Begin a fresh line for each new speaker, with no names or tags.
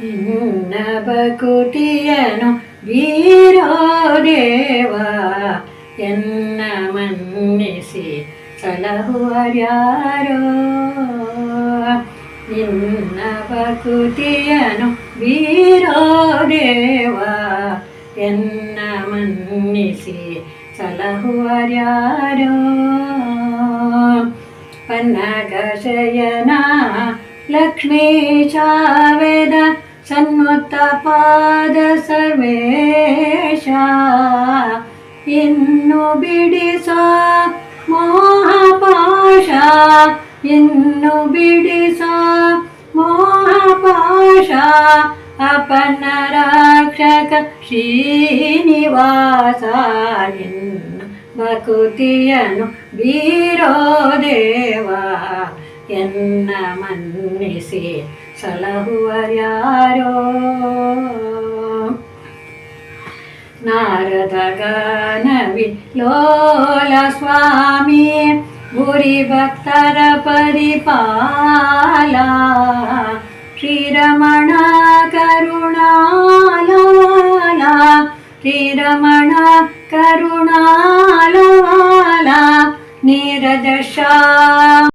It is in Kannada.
ನಿನ್ನ ಭಕುತಿಯನು ಬೀರೋ ದೇವ ಎನ್ನ ಮನ್ನಿಸಿ ಸಲಹುವರ್ಯಾರೋ. ನಿನ್ನ ಭಕುತಿಯನು ಬೀರೋ ದೇವ ಎನ್ನ ಮನ್ನಿಸಿ ಸಲಹುವರ್ಯಾರೋ. ಪನ್ನಗ ಶಯನ ಲಕ್ಷ್ಮೀಶ ವೇದ ಸನ್ಮುತ್ತ ಪಾದ ಸರ್ವೇಶ ಇನ್ನು ಬಿಡಿಸೋ ಮೋಹಪಾಶ ಇನ್ನು ಬಿಡಿಸೋ ಮೋಹಪಾಶ ಅಪನ್ನ ರಕ್ಷಕ ಶ್ರೀನಿವಾಸ. ನಿನ್ನ ಭಕುತಿಯನು ಬೀರೋ ದೇವ ಎನ್ನ ಮನ್ನಿಸಿ ಸಲಹುವರ್ಯಾರೋ. ನಾರದ ಗಾನವಿ ಲೋಲ ಸ್ವಾಮಿ ಗುರಿ ಭಕ್ತರ ಪರಿಪಾಲ. ಶ್ರೀರಮಣ ಕರುಣಾಲವಾಲ ಶ್ರೀರಮಣ ಕರುಣಾಲವಾಲ ನೀರಜ ಶ್ಯಾಮ